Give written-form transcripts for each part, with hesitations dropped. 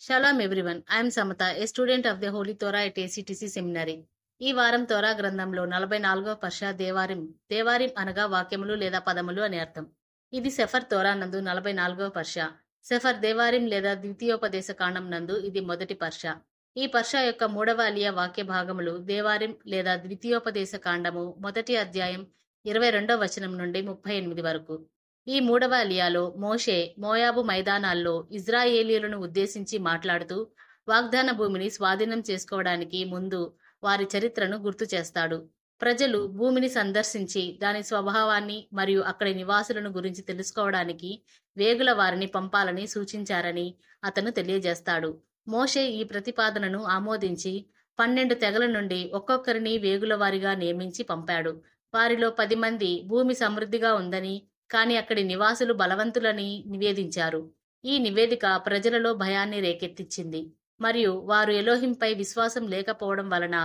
Shalom everyone. I am Samata, a student of the Holy Torah at ACTC Seminary. ఈ వారం తోరా గ్రంథంలో 44వ పర్ష దేవారిం అనగా వాక్యములు లేదా పదములు అని అర్థం. ఇది సెఫర్ తోరా నందు 44వ పర్ష. సెఫర్ దేవారిం లేదా ద్వితీయోపదేశ కాండం నందు ఇది మొదటి పర్ష. ఈ పర్ష యొక్క మూడవ అలియ వాక్య భాగములు దేవారిం లేదా ద్వితీయోపదేశ కాండము మొదటి అధ్యాయం 22వ వచనం నుండి 38 వరకు. ఈ మూడవ అలియాలో మోషే మోయాబు మైదానాల్లో ఇజ్రాయేలీయులను ఉద్దేశించి మాట్లాడుతూ వాగ్దాన భూమిని స్వాధీనం చేసుకోవడానికి ముందు వారి చరిత్రను గుర్తు చేస్తాడు. ప్రజలు భూమిని సందర్శించి దాని స్వభావాన్ని మరియు అక్కడి నివాసులను గురించి తెలుసుకోవడానికి వేగుల వారిని పంపాలని సూచించారని అతను తెలియజేస్తాడు. మోషే ఈ ప్రతిపాదనను ఆమోదించి 12 తెగల నుండి ఒక్కొక్కరిని వేగుల వారిగా నియమించి పంపాడు. వారిలో 10 మంది భూమి సమృద్ధిగా ఉందని కానీ అక్కడి నివాసులు బలవంతులని నివేదించారు. ఈ నివేదిక ప్రజలలో భయాన్ని రేకెత్తించింది మరియు వారు ఎలోహింపై విశ్వాసం లేకపోవడం వలన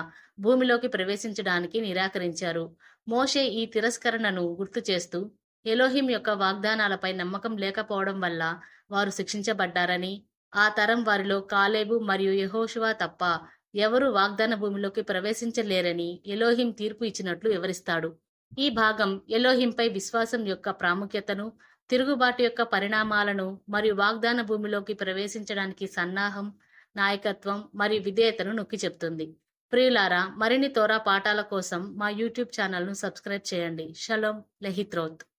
భూమిలోకి ప్రవేశించడానికి నిరాకరించారు. మోషే ఈ తిరస్కరణను గుర్తు చేస్తూ ఎలోహిం యొక్క వాగ్దానాలపై నమ్మకం లేకపోవడం వల్ల వారు శిక్షించబడ్డారని, ఆ తరం వారిలో కాలేబు మరియు యెహోషువ తప్ప ఎవరూ వాగ్దాన భూమిలోకి ప్రవేశించలేరని ఎలోహిం తీర్పు ఇచ్చినట్లు వివరిస్తాడు. ఈ భాగం ఎలోహింపై విశ్వాసం యొక్క ప్రాముఖ్యతను, తిరుగుబాటు యొక్క పరిణామాలను మరియు వాగ్దాన భూమిలోకి ప్రవేశించడానికి సన్నాహం, నాయకత్వం మరియు విధేయతను నొక్కి చెప్తుంది. ప్రియులారా, మరిన్ని తోరా పాఠాల కోసం మా యూట్యూబ్ ఛానల్ను సబ్స్క్రైబ్ చేయండి. షలోమ్ లెహిత్రోత్.